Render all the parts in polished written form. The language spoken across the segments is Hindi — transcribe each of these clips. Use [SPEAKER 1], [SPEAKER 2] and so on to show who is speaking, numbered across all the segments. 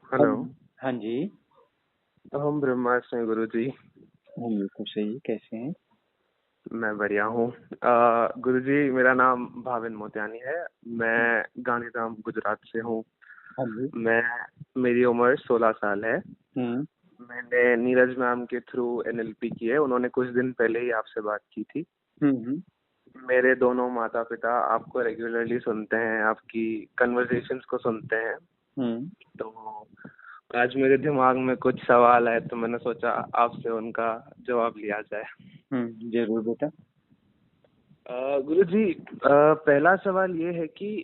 [SPEAKER 1] हेलो।
[SPEAKER 2] हेलो। हाँ जी।
[SPEAKER 1] हम ब्रह्मास्त्र हैं गुरुजी।
[SPEAKER 2] हाँ, बिल्कुल सही। कैसे हैं?
[SPEAKER 1] मैं बढ़िया हूँ। गुरुजी, मेरा नाम भाविन मोतियानी है। मैं गांधीधाम गुजरात से हूँ।
[SPEAKER 2] हाँ जी।
[SPEAKER 1] मैं मेरी उम्र 16 साल है।
[SPEAKER 2] हुँ,
[SPEAKER 1] मैंने नीरज मैम के थ्रू एनएलपी की है। उन्होंने कुछ दिन पहले ही आपसे बात की थी।
[SPEAKER 2] हुँ, हुँ,
[SPEAKER 1] मेरे दोनों माता पिता आपको रेगुलरली सुनते हैं, आपकी कन्वर्सेशंस को सुनते हैं।
[SPEAKER 2] हुँ,
[SPEAKER 1] तो आज मेरे दिमाग में कुछ सवाल है, तो मैंने सोचा आपसे उनका जवाब लिया जाए।
[SPEAKER 2] हुँ, ज़रूर बेटा।
[SPEAKER 1] गुरुजी, पहला सवाल ये है कि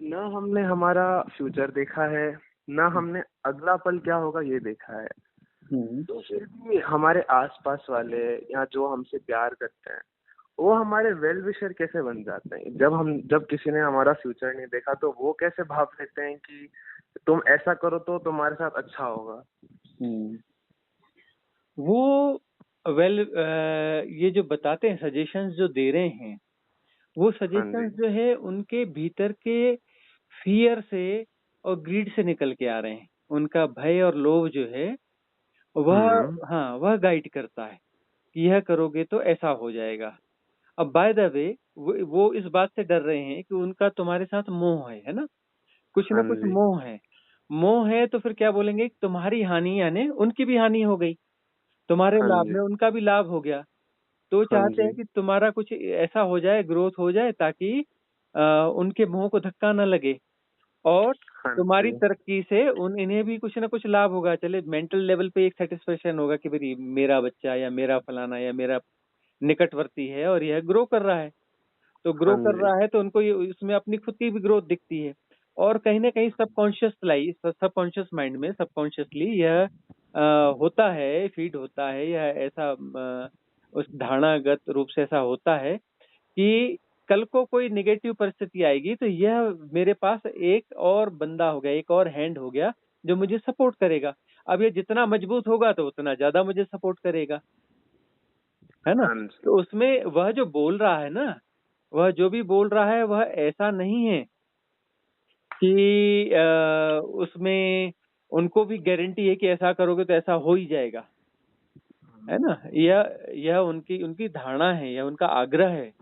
[SPEAKER 1] ना हमने हमारा फ्यूचर देखा है, ना हमने अगला पल क्या होगा ये देखा है।
[SPEAKER 2] हुँ,
[SPEAKER 1] तो फिर भी हमारे आसपास वाले या जो हमसे प्यार करते हैं, वो हमारे वेल विशर कैसे बन जाते हैं? जब किसी ने हमारा फ्यूचर नहीं देखा, तो वो कैसे भाप लेते हैं कि तुम ऐसा करो तो तुम्हारे साथ अच्छा होगा।
[SPEAKER 2] हुँ। वो ये जो बताते हैं, सजेशंस जो दे रहे हैं, वो
[SPEAKER 1] हाँ जी।
[SPEAKER 2] सजेशंस जो है उनके भीतर के फ़ियर से और ग्रीड से निकल के आ रहे हैं। उनका भय और लोभ जो है वह
[SPEAKER 1] हम्म।
[SPEAKER 2] हाँ, वह गाइड करता है कि यह करोगे तो ऐसा हो जाएगा। अब बाय द वे वो इस बात से डर रहे हैं कि उनका तुम्हारे साथ मोह है ना? कुछ
[SPEAKER 1] हाँ
[SPEAKER 2] ना कुछ
[SPEAKER 1] जी।
[SPEAKER 2] मोह है। मोह है तो फिर क्या बोलेंगे, तुम्हारी हानि यानी उनकी भी हानि हो गई, तुम्हारे
[SPEAKER 1] हाँ
[SPEAKER 2] लाभ
[SPEAKER 1] जी।
[SPEAKER 2] में उनका भी लाभ हो गया। तो वो
[SPEAKER 1] हाँ
[SPEAKER 2] चाहते
[SPEAKER 1] जी।
[SPEAKER 2] हैं कि तुम्हारा कुछ ऐसा हो जाए, ग्रोथ हो जाए ताकि अ, उनके मोह को धक्का ना लगे और
[SPEAKER 1] हाँ
[SPEAKER 2] तुम्हारी
[SPEAKER 1] जी।
[SPEAKER 2] तरक्की से उन इन्हें भी कुछ ना कुछ लाभ होगा। चले मेंटल लेवल पे एक सैटिस्फैक्शन होगा कि भई मेरा बच्चा या मेरा फलाना या मेरा निकटवर्ती है और यह ग्रो कर रहा है। तो ग्रो
[SPEAKER 1] हाँ
[SPEAKER 2] कर
[SPEAKER 1] जी।
[SPEAKER 2] रहा है तो उनको ये इसमें अपनी खुद की भी ग्रोथ दिखती है और कहीं न कहीं सबकॉन्शियस माइंड में सबकॉन्शियसली यह होता है, फीड होता है या ऐसा उस धारणागत रूप से ऐसा होता है कि कल को कोई नेगेटिव परिस्थिति आएगी तो यह मेरे पास एक और बंदा हो गया, एक और हैंड हो गया जो मुझे सपोर्ट करेगा। अब ये जितना मजबूत होगा तो उतना ज़्यादा मुझे सपोर्ट करेगा, है ना?
[SPEAKER 1] हाँ जी।
[SPEAKER 2] तो उसमें वह जो बोल रहा है ना, वह जो भी बोल रहा है वह ऐसा नहीं है कि उसमें उनको भी गारंटी है कि ऐसा करोगे तो ऐसा हो ही जाएगा, है ना? यह उनकी उनकी धारणा है, यह उनका आग्रह है,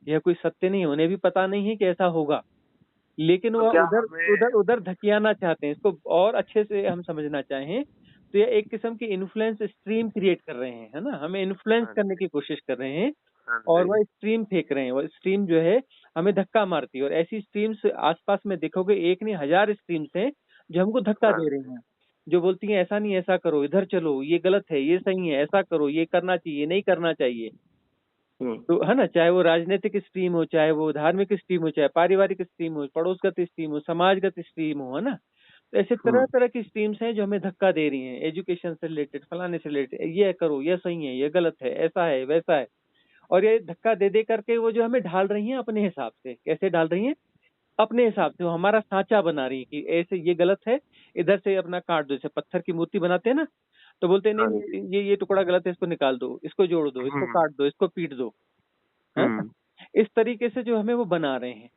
[SPEAKER 2] यह कोई सत्य नहीं है, उन्हें भी पता नहीं है कि ऐसा होगा, लेकिन
[SPEAKER 1] तो
[SPEAKER 2] वह
[SPEAKER 1] क्या
[SPEAKER 2] उधर
[SPEAKER 1] हमें।
[SPEAKER 2] उधर उधर धकेलना चाहते हैं। इसको और अच्छे से हम समझना चाहें, तो यह एक किस्म की इन्फ्लुएंस स्ट्रीम क्रिएट कर रहे हैं, है ना? हमें इन्फ्लुएंस
[SPEAKER 1] हाँ
[SPEAKER 2] करने
[SPEAKER 1] जी।
[SPEAKER 2] की कोशिश कर रहे हैं
[SPEAKER 1] हाँ
[SPEAKER 2] और
[SPEAKER 1] जी।
[SPEAKER 2] वह स्ट्रीम फेंक रहे हैं, वह स्ट्रीम जो है हमें धक्का मारती है और ऐसी स्ट्रीम्स आस-पास में देखोगे एक नहीं हज़ार स्ट्रीम्स हैं, जो हमको धक्का
[SPEAKER 1] हाँ
[SPEAKER 2] दे
[SPEAKER 1] जी।
[SPEAKER 2] रही हैं। जो बोलती हैं ऐसा नहीं ऐसा करो, इधर चलो, ये गलत है, ये सही है, ऐसा करो, ये करना चाहिए, नहीं करना चाहिए।
[SPEAKER 1] हम्म।
[SPEAKER 2] तो है ना? चाहे वो राजनीतिक स्ट्रीम हो, चाहे वो धार्मिक स्ट्रीम हो, चाहे पारिवारिक स्ट्रीम हो, पड़ोसगत स्ट्रीम हो, समाजगत स्ट्रीम हो, है ना? तो ऐसे
[SPEAKER 1] हम्म।
[SPEAKER 2] तरह-तरह की स्ट्रीम्स हैं जो हमें धक्का दे रही हैं, एजुकेशन से रिलेटेड, फलाने से रिलेटेड, ये करो, ये सही है, ये गलत है, ऐसा है, वैसा है। और ये धक्का दे-दे करके वो जो हमें ढाल रही हैं अपने हिसाब से। कैसे डाल रही हैं? अपने हिसाब से। वो हमारा साँचा बना रही हैं कि ऐसे ये गलत है, इधर से अपना काट दो। जैसे पत्थर की मूर्ति बनाते हैं ना, तो बोलते हैं
[SPEAKER 1] हाँ
[SPEAKER 2] नहीं-नहीं
[SPEAKER 1] जी।
[SPEAKER 2] ये टुकड़ा गलत है, इसको निकाल दो, इसको जोड़ दो, इसको
[SPEAKER 1] हम्म।
[SPEAKER 2] काट दो, इसको पीट दो। है ना?
[SPEAKER 1] हम्म।
[SPEAKER 2] इस तरीके से जो हमें वो बना रहे हैं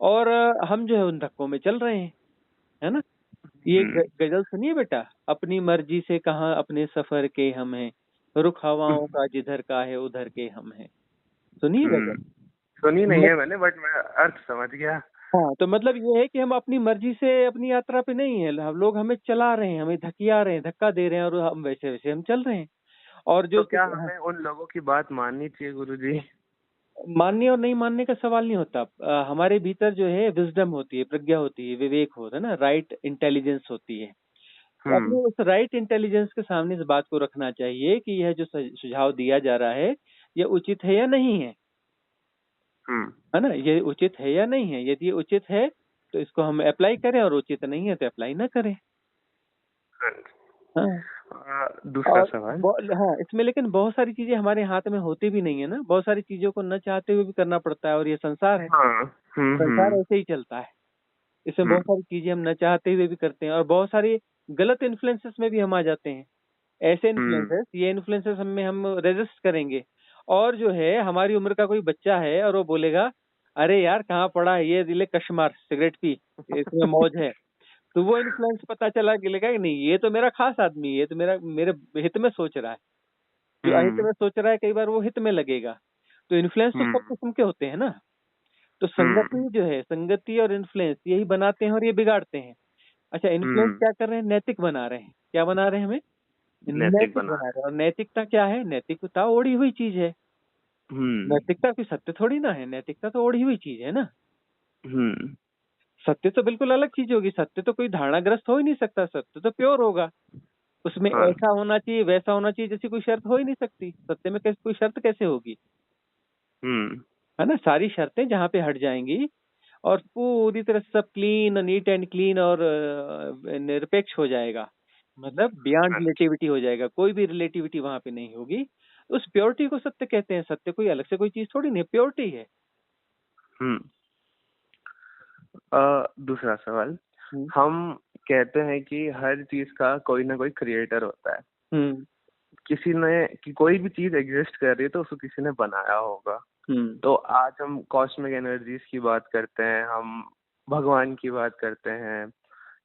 [SPEAKER 2] और हम जो है उन धक्कों में चल रहे हैं। है ना? ये
[SPEAKER 1] हम्म।
[SPEAKER 2] गज़ल सुनिए बेटा, अपनी मर्ज़ी से कहाँ अपने सफ़र के हम हैं, रुख हवाओं का जिधर का है उधर के हम हैं। सुनिए
[SPEAKER 1] हम्म।
[SPEAKER 2] गज़ल।
[SPEAKER 1] सुनी नहीं
[SPEAKER 2] मत
[SPEAKER 1] है मैंने, बट मैं अर्थ समझ गया।
[SPEAKER 2] हाँ, तो मतलब ये है कि हम अपनी मर्ज़ी से अपनी यात्रा पे नहीं हैं, हम लोग हमें चला रहे हैं, हमें धकिया रहे हैं, धक्का दे रहे हैं और हम वैसे-वैसे हम चल रहे हैं। और जो
[SPEAKER 1] तो क्या
[SPEAKER 2] हाँ,
[SPEAKER 1] हमें उन लोगों की बात माननी चाहिए गुरुजी?
[SPEAKER 2] मानने और नहीं मानने का सवाल नहीं होता। हमारे भीतर जो है विज़डम होती है, प्रज्ञा होती है, विवेक होता है ना, राइट इंटेलिजेंस होती है। तो
[SPEAKER 1] हम्म।
[SPEAKER 2] अपने उस राइट इंटेलिजेंस के सामने इस बात को रखना चाहिए कि यह जो सुझाव दिया जा रहा है, ये उचित है या नहीं है।
[SPEAKER 1] हम्म।
[SPEAKER 2] है ना? ये उचित है या नहीं है? यदि ये उचित है, तो इसको हम अप्लाई करें और उचित नहीं है तो अप्लाई ना करें।
[SPEAKER 1] हाँ जी।
[SPEAKER 2] हाँ।
[SPEAKER 1] दूसरा
[SPEAKER 2] और
[SPEAKER 1] सवाल।
[SPEAKER 2] ब हाँ, इसमें लेकिन बहुत सारी चीज़ें हमारे हाथ में होती भी नहीं है ना, बहुत सारी चीज़ों को ना चाहते हुए भी करना पड़ता है और ये संसार है।
[SPEAKER 1] हाँ।
[SPEAKER 2] संसार
[SPEAKER 1] हम्म।
[SPEAKER 2] ऐसे ही चलता है। इसमें बहुत
[SPEAKER 1] हम्म।
[SPEAKER 2] सारी चीज़ें हम ना चाहते हुए भी करते हैं और बहुत सारी गलत इन्फ्लुएंसेस में भी हम आ जाते हैं। ऐसे
[SPEAKER 1] हम्म।
[SPEAKER 2] इन्फ्लुएंसेस ये इन्फ्लुएंसेस हम रेज़िस्ट करेंगे और जो है हमारी उम्र का कोई बच्चा है और वो बोलेगा, "अरे यार कहाँ पड़ा है ये ले कश मार, सिगरेट पी, इसमें मौज है।" तो वो इन्फ्लुएंस पता चला कि लगा कि नहीं ये तो मेरा खास आदमी है, ये तो मेरे हित में सोच रहा है। जो अहित
[SPEAKER 1] हम्म
[SPEAKER 2] में सोच रहा है कई बार वो हित में लगेगा। तो इन्फ्लुएंस तो सब
[SPEAKER 1] हम्म
[SPEAKER 2] किस्म के होते हैं ना। तो
[SPEAKER 1] हम्म
[SPEAKER 2] संगति जो है, संगति और इन्फ्लुएंस यही बनाते हैं और ये बिगाड़ते हैं। अच्छा, इन्फ्लुएंस
[SPEAKER 1] हम्म
[SPEAKER 2] क्या कर रहे हैं? नैतिक बना रहे हैं। क्या बना रहे हैं हमें?
[SPEAKER 1] नैतिक
[SPEAKER 2] नैतिक
[SPEAKER 1] बना
[SPEAKER 2] बना रहे
[SPEAKER 1] रहे
[SPEAKER 2] हैं। और नैतिकता क्या है? नैतिकता ओढ़ी हुई चीज है।
[SPEAKER 1] हैं। हम्म
[SPEAKER 2] नैतिकता कोई सत्य थोड़ी ना है, नैतिकता तो ओढ़ी हुई चीज है ना।
[SPEAKER 1] हम्म
[SPEAKER 2] सत्य तो बिल्कुल अलग चीज होगी, सत्य तो कोई धारणाग्रस्त हो ही नहीं सकता, सत्य तो प्योर होगा। उसमें
[SPEAKER 1] हाँ
[SPEAKER 2] ऐसा होना चाहिए, वैसा होना चाहिए, जैसी कोई शर्त हो ही नहीं सकती। सत्य में कैसे कोई शर्त कैसे होगी?
[SPEAKER 1] हम्म
[SPEAKER 2] है ना, सारी शर्तें जहाँ पे हट जाएंगी और पूरी तरह से सब क्लीन, नीट एंड क्लीन और निरपेक्ष हो जाएगा, मतलब बियॉन्ड
[SPEAKER 1] हाँ
[SPEAKER 2] रिलेटिविटी हो जाएगा, कोई भी रिलेटिविटी वहां पे नहीं होगी। उस प्योरिटी को सत्य कहते हैं। सत्य कोई अलग से कोई चीज थोड़ी नहीं है, प्योरिटी है।
[SPEAKER 1] हम्म दूसरा सवाल,
[SPEAKER 2] हम्म
[SPEAKER 1] हम कहते हैं कि हर चीज का कोई ना कोई क्रिएटर होता है।
[SPEAKER 2] हम्म
[SPEAKER 1] किसी ने कि कोई भी चीज एग्जिस्ट कर रही है तो उसको किसी ने बनाया होगा।
[SPEAKER 2] हम्म
[SPEAKER 1] तो आज हम कॉस्मिक एनर्जीज की बात करते हैं, हम भगवान की बात करते हैं,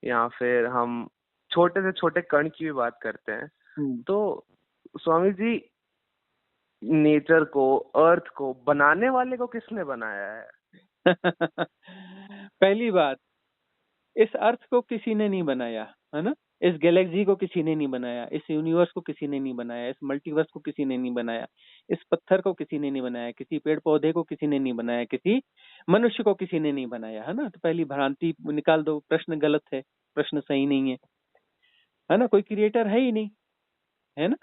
[SPEAKER 1] या फिर हम छोटे से छोटे कण की भी बात करते हैं।
[SPEAKER 2] हम्म।
[SPEAKER 1] तो स्वामी जी, नेचर को, अर्थ को बनाने वाले को किसने बनाया है?
[SPEAKER 2] पहली बात, इस अर्थ को किसी ने नहीं बनाया, है ना। इस गैलेक्सी को किसी ने नहीं बनाया, इस यूनिवर्स को किसी ने नहीं बनाया, इस मल्टीवर्स को किसी ने नहीं बनाया, इस पत्थर को किसी ने नहीं बनाया, किसी पेड़ पौधे को किसी ने नहीं बनाया, किसी मनुष्य को किसी ने नहीं बनाया, है ना। तो पहली भ्रांति निकाल दो, प्रश्न गलत है, प्रश्न सही नहीं है ना। कोई क्रिएटर है ही नहीं, है ना।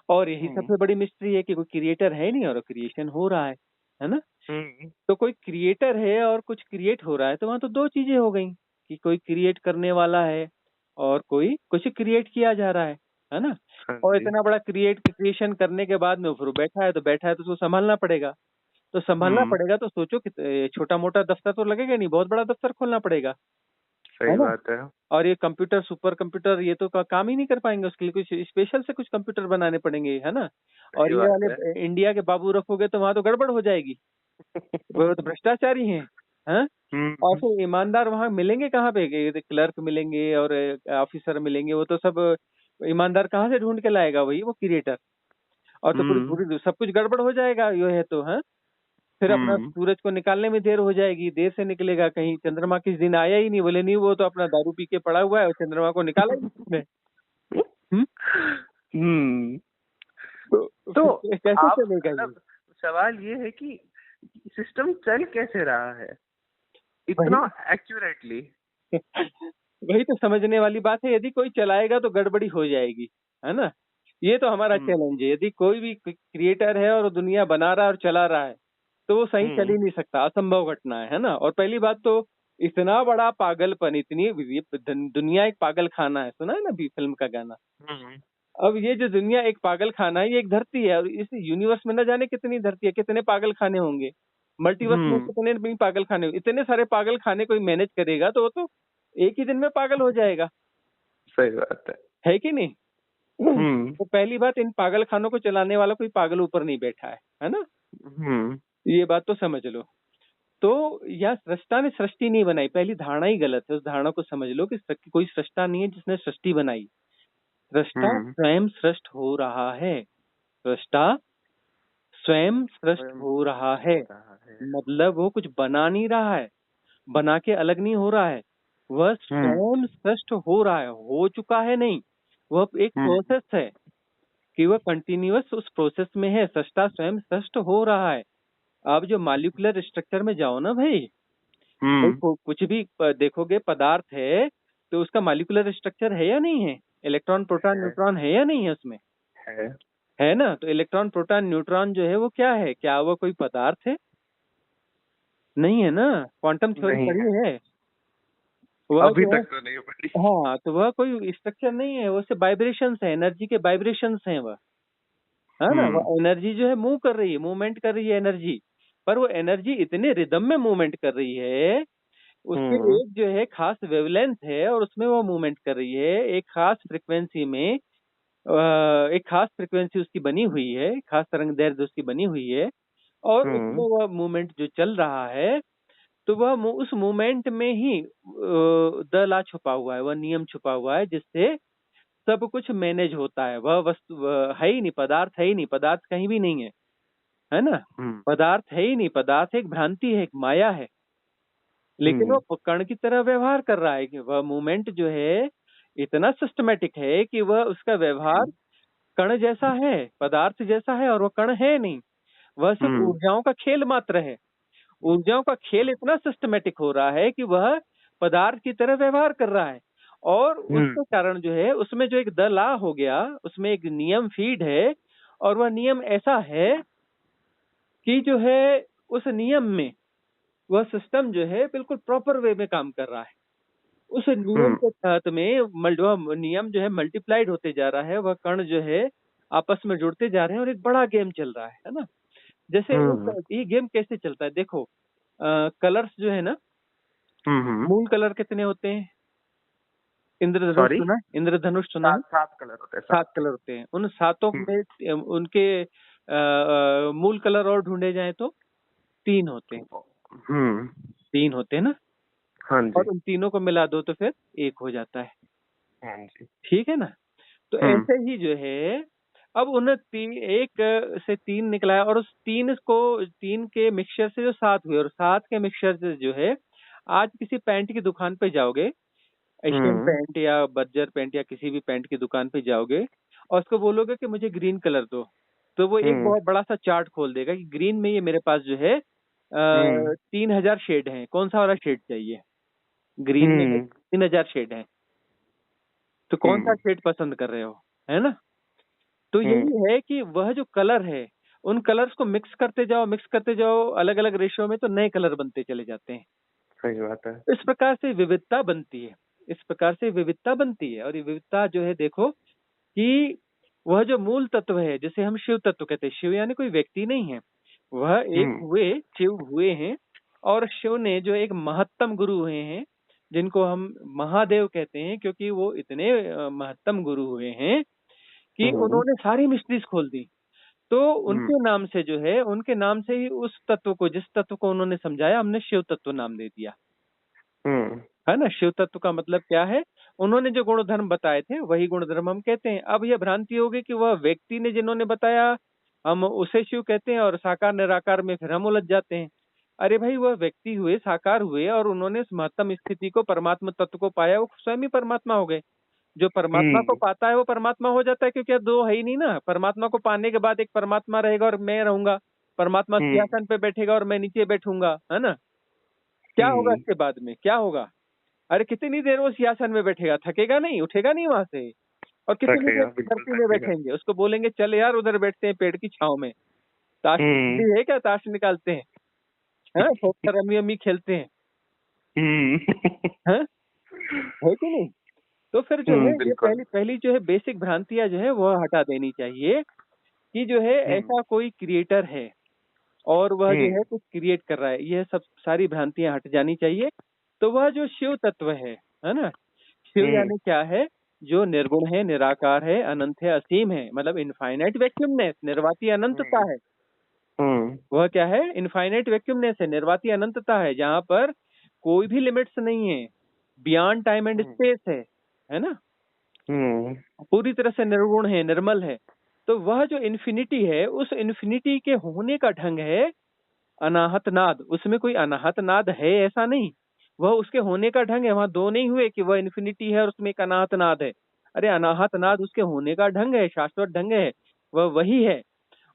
[SPEAKER 2] और यही
[SPEAKER 1] हम्म
[SPEAKER 2] सबसे बड़ी मिस्ट्री है कि कोई क्रिएटर है नहीं और क्रिएशन हो रहा है ना।
[SPEAKER 1] हम्म
[SPEAKER 2] तो कोई क्रिएटर है और कुछ क्रिएट हो रहा है, तो वहां तो दो चीजें हो गई, कि कोई क्रिएट करने वाला है और कोई कुछ क्रिएट किया जा रहा है ना।
[SPEAKER 1] हाँ
[SPEAKER 2] और
[SPEAKER 1] जी।
[SPEAKER 2] इतना बड़ा क्रिएशन करने के बाद में फिर बैठा है तो उसको संभालना पड़ेगा। तो संभालना
[SPEAKER 1] हम्म
[SPEAKER 2] पड़ेगा तो सोचो कि छोटा मोटा दफ्तर तो लगेगा नहीं, बहुत बड़ा दफ्तर खोलना पड़ेगा, है
[SPEAKER 1] सही
[SPEAKER 2] ना।
[SPEAKER 1] बात है।
[SPEAKER 2] और ये कंप्यूटर, सुपर कंप्यूटर, ये तो काम ही नहीं कर पाएंगे, उसके लिए कुछ स्पेशल से कुछ कंप्यूटर बनाने पड़ेंगे, है ना। और
[SPEAKER 1] सही
[SPEAKER 2] ये
[SPEAKER 1] बात है।
[SPEAKER 2] वाले इंडिया के बाबू रखोगे तो वहां तो गड़बड़ हो जाएगी, वो तो भ्रष्टाचारी हैं, हैं। और
[SPEAKER 1] हम्म
[SPEAKER 2] फिर ईमानदार वहां मिलेंगे कहाँ पे? क्लर्क मिलेंगे और ऑफिसर मिलेंगे, वो तो सब ईमानदार कहाँ से ढूंढ के लाएगा? वही वो क्रिएटर। और तो पूरी
[SPEAKER 1] हम्म
[SPEAKER 2] पूरी सब कुछ गड़बड़ हो जाएगा ये है तो, है। फिर अपना
[SPEAKER 1] हम्म
[SPEAKER 2] सूरज को निकालने में देर हो जाएगी, देर से निकलेगा, कहीं चंद्रमा किस दिन आया ही नहीं, बोले नहीं वो तो अपना दारू पी के पड़ा हुआ है और चंद्रमा को निकाला ही नहीं उसने।
[SPEAKER 1] हम्म
[SPEAKER 2] तो
[SPEAKER 1] तो
[SPEAKER 2] फिर कैसे
[SPEAKER 1] आप
[SPEAKER 2] चलेगा ये?
[SPEAKER 1] मतलब सवाल ये है कि सिस्टम चल कैसे रहा है
[SPEAKER 2] वही
[SPEAKER 1] इतना एक्यूरेटली?
[SPEAKER 2] वही तो समझने वाली बात है। यदि कोई चलाएगा तो गड़बड़ी हो जाएगी, है ना। ये तो हमारा
[SPEAKER 1] हम्म
[SPEAKER 2] चैलेंज है। यदि कोई भी क्रिएटर है और वो दुनिया बना रहा है और चला रहा है तो वो सही चल
[SPEAKER 1] हम्म
[SPEAKER 2] ही नहीं सकता, असंभव घटना है ना। और पहली बात तो इतना बड़ा पागलपन, इतनी ये दुनिया एक पागल खाना है, सुना है ना अभी फिल्म का गाना।
[SPEAKER 1] हम्म
[SPEAKER 2] अब ये जो दुनिया एक पागल खाना है, ये एक धरती है और इस यूनिवर्स में न जाने कितनी धरती है, कितने पागल खाने होंगे, मल्टीवर्स में
[SPEAKER 1] हम्म
[SPEAKER 2] कितने भी पागल खाने होंगे। इतने सारे पागल खाने कोई मैनेज करेगा तो वो तो एक ही दिन में पागल हो जाएगा,
[SPEAKER 1] सही बात है।
[SPEAKER 2] है कि नहीं।
[SPEAKER 1] हम्म
[SPEAKER 2] तो पहली बात, इन पागल खानों को चलाने वाला कोई पागल ऊपर नहीं बैठा है ना।
[SPEAKER 1] हम्म
[SPEAKER 2] ये बात तो समझ लो। तो यह सृष्टा ने सृष्टि नहीं बनाई, पहली धारणा ही गलत है। उस धारणा को समझ लो कि कोई सृष्टा नहीं है जिसने सृष्टि बनाई। सृष्टा
[SPEAKER 1] हम्म
[SPEAKER 2] स्वयं सृष्ट हो रहा है, सृष्टा स्वयं सृष्ट
[SPEAKER 1] स्वयं
[SPEAKER 2] हो रहा
[SPEAKER 1] सृष्ट
[SPEAKER 2] है।
[SPEAKER 1] हो रहा है।
[SPEAKER 2] मतलब वो कुछ बना नहीं रहा है, बना के अलग नहीं हो रहा है, वह
[SPEAKER 1] हम्म
[SPEAKER 2] स्वयं सृष्ट हो रहा है, हो चुका है नहीं। वह एक
[SPEAKER 1] हम्म
[SPEAKER 2] प्रोसेस है कि वह कंटिन्यूअस उस प्रोसेस में है। सृष्टा स्वयं सृष्ट हो रहा है। आप जो मॉलिक्यूलर स्ट्रक्चर में जाओ ना भाई,
[SPEAKER 1] हम्म
[SPEAKER 2] कुछ भी देखोगे पदार्थ है तो उसका मॉलिक्यूलर स्ट्रक्चर है या नहीं है? इलेक्ट्रॉन प्रोटॉन
[SPEAKER 1] है
[SPEAKER 2] न्यूट्रॉन है या नहीं है उसमें?
[SPEAKER 1] है
[SPEAKER 2] है ना। तो इलेक्ट्रॉन प्रोटॉन न्यूट्रॉन जो है वो क्या है? क्या वो कोई पदार्थ है? नहीं है ना। क्वांटम थ्योरी
[SPEAKER 1] नहीं है,
[SPEAKER 2] पढ़ी है? वह
[SPEAKER 1] अभी
[SPEAKER 2] जो है,
[SPEAKER 1] तक तो नहीं पड़ी।
[SPEAKER 2] हाँ, तो वह कोई स्ट्रक्चर नहीं है, वो सिर्फ वाइब्रेशंस है, एनर्जी के वाइब्रेशंस हैं वह, है ना। वो
[SPEAKER 1] हम्म
[SPEAKER 2] एनर्जी जो है मूव कर रही है, मूवमेंट कर रही है एनर्जी। पर वो एनर्जी इतने रिदम में मूवमेंट कर रही है, उसके
[SPEAKER 1] हम्म
[SPEAKER 2] एक जो है खास वेवलेंथ है और उसमें वो मूवमेंट कर रही है, एक खास फ्रिक्वेंसी में। एक खास फ्रिक्वेंसी उसकी बनी हुई है, खास तरंग दैर्ध्य उसकी बनी हुई है, और उसमें
[SPEAKER 1] हम्म
[SPEAKER 2] वह मूवमेंट जो चल रहा है तो वह उस मूवमेंट में ही द लॉ छुपा हुआ है, वह नियम छुपा हुआ है जिससे सब कुछ मैनेज होता है। वह वस्तु है ही नहीं, पदार्थ है ही नहीं, पदार्थ कहीं भी नहीं है ना। पदार्थ है ही नहीं, पदार्थ एक भ्रांति है, एक माया है, लेकिन वो कण की तरह व्यवहार कर रहा है कि वह मूवमेंट जो है इतना सिस्टमेटिक है कि वह उसका व्यवहार कण जैसा है, पदार्थ जैसा है, और वह कण है नहीं, वह सिर्फ ऊर्जाओं का खेल मात्र है। ऊर्जाओं का खेल इतना सिस्टमेटिक हो रहा है कि वह पदार्थ की तरह व्यवहार कर रहा है, और उसके कारण जो है उसमें जो एक द लॉ हो गया, उसमें एक नियम फीड है, और वह नियम ऐसा है कि जो है उस नियम में वह सिस्टम जो है बिल्कुल प्रॉपर वे में काम कर रहा है। उस नियम के तहत में वह नियम जो है मल्टीप्लाइड होते जा रहा है, वह कण जो है आपस में जुड़ते जा रहे हैं और एक बड़ा गेम चल रहा है ना। जैसे ये गेम कैसे चलता है देखो, कलर्स जो है ना, मूल कलर कितने होते हैं? इंद्रधनुष सुना, इंद्रधनुष सुना है?
[SPEAKER 1] 7 कलर होते हैं।
[SPEAKER 2] 7 कलर होते हैं। उन सातों में उनके मूल कलर और ढूंढे जाए तो 3 होते हैं। 3 होते हैं ना।
[SPEAKER 1] हाँ जी।
[SPEAKER 2] और उन तीनों को मिला दो तो फिर 1 हो जाता है।
[SPEAKER 1] हाँ जी।
[SPEAKER 2] ठीक है ना। तो ऐसे ही जो है अब उन 1 से 3 निकला है, और उस 3 के मिक्सचर से जो 7 हुए, और 7 के मिक्सचर से जो है आज किसी पैंट की दुकान पे जाओगे, एशियन पैंट या बर्जर पैंट या किसी भी पैंट की दुकान पे जाओगे और उसको बोलोगे कि मुझे ग्रीन कलर दो, तो वो एक बहुत बड़ा सा चार्ट खोल देगा कि ग्रीन में ये मेरे पास जो है 3000 शेड हैं, कौन सा वाला शेड चाहिए? ग्रीन में 3000 शेड हैं, तो कौन सा शेड पसंद कर रहे हो, है ना। तो यही है कि वह जो कलर है, उन कलर्स को मिक्स करते जाओ अलग अलग रेशियो में, तो नए कलर बनते चले जाते हैं।
[SPEAKER 1] सही बात है।
[SPEAKER 2] इस प्रकार से विविधता बनती है, इस प्रकार से विविधता बनती है। और ये विविधता जो है देखो कि वह जो मूल तत्व है, जिसे हम शिव तत्व कहते हैं, शिव यानी कोई व्यक्ति नहीं है, वह एक हुए, शिव हुए हैं। और शिव ने जो एक महत्तम गुरु हुए हैं, जिनको हम महादेव कहते हैं, क्योंकि वो इतने महत्तम गुरु हुए हैं कि उन्होंने सारी मिस्ट्रीज खोल दी। तो उनके नाम से जो है, उनके नाम से ही उस तत्व को, जिस तत्व को उन्होंने समझाया, हमने शिव तत्व नाम दे दिया, है ना। शिव तत्व का मतलब क्या है? उन्होंने जो गुण धर्म बताए थे वही गुण धर्म हम कहते हैं। अब यह भ्रांति होगी कि वह व्यक्ति ने जिन्होंने बताया हम उसे शिव कहते हैं, और साकार निराकार में फिर हम उलझ जाते हैं। अरे भाई, वह व्यक्ति हुए, साकार हुए, और उन्होंने इस महत्तम स्थिति को, परमात्मा तत्व को पाया, वो स्वयं ही परमात्मा हो गए। जो परमात्मा को पाता है वो परमात्मा हो जाता है, क्योंकि अब 2 है ही नहीं ना। परमात्मा को पाने के बाद एक परमात्मा रहेगा और मैं रहूंगा, परमात्मा सिंहासन पे बैठेगा और मैं नीचे बैठूंगा, है ना। क्या होगा इसके बाद में, क्या होगा? अरे कितनी देर वो सिंहासन में बैठेगा, थकेगा नहीं, उठेगा नहीं वहां से। और कितनी देर धरती में बैठेंगे, उसको बोलेंगे चल यार उधर बैठते हैं पेड़ की छांव में, ताश है क्या, ताश निकालते हैं, रमी अमी खेलते हैं, है कि नहीं। तो फिर जो है ये पहली जो है बेसिक भ्रांतियां जो है वह हटा देनी चाहिए कि जो है ऐसा कोई क्रिएटर है और वह जो है कुछ क्रिएट कर रहा है, यह सब सारी भ्रांतियां हट जानी चाहिए। तो वह जो शिव तत्व है ना, शिव यानी क्या है? जो निर्गुण है, निराकार है, अनंत है, असीम है, मतलब इनफाइनाइट वैक्यूमनेस, निर्वाती अनंतता है। वह क्या है? इनफाइनाइट वैक्यूमनेस है, निर्वाती अनंतता है, जहां पर कोई भी लिमिट्स नहीं है, बियॉन्ड टाइम एंड स्पेस है ना। पूरी तरह से निर्गुण है, निर्मल है। तो वह जो इन्फिनिटी है, उस इन्फिनिटी के होने का ढंग है अनाहत नाद। उसमें कोई अनाहत नाद है ऐसा नहीं, वह उसके होने का ढंग है। वहां 2 नहीं हुए कि वह इन्फिनिटी है और उसमें एक अनाहत नाद है। अरे अनाहत नाद उसके होने का ढंग है, शाश्वत ढंग है, वह वही है।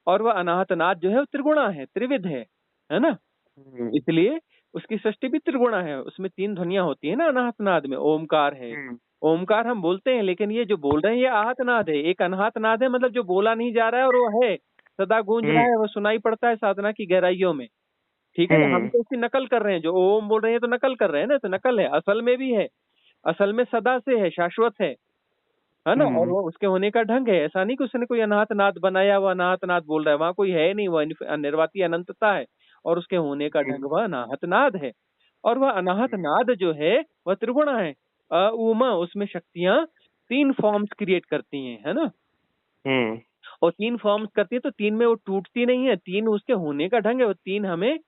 [SPEAKER 2] और वह अनाहत नाद जो है वो त्रिगुणा है, त्रिविध है ना। इसलिए उसकी सृष्टि भी त्रिगुणा है, उसमें 3 ध्वनियां होती है ना अनाहत नाद में। ओमकार है, ओमकार हम बोलते हैं, लेकिन ये जो बोल रहे हैं ये आहत नाद है। एक अनाहत नाद है, मतलब जो बोला नहीं जा रहा है और वो है, सदा गूंज रहा है, वो सुनाई पड़ता है साधना की गहराइयों में। ठीक है ना। हम तो उसकी नकल कर रहे हैं, जो ओम बोल रहे हैं तो नकल कर रहे हैं ना, तो नकल है, असल में भी है, असल में सदा से है, शाश्वत है ना। और वो उसके होने का ढंग है, ऐसा नहीं कि उसने कोई अनाहत नाद बनाया, वो अनाहत नाद बोल रहा है, वहां कोई है नहीं, वह निर्वाती अनंतता है और उसके होने का ढंग वह अनाहत नाद है। और वह अनाहत नाद जो है वह त्रिगुणा है, उमा, उसमें शक्तियां 3 फॉर्म्स क्रिएट करती हैं, है ना। और 3 फॉर्म्स करती है तो 3 में वो टूटती नहीं है, 3 उसके होने का ढंग है, वो 3 हमें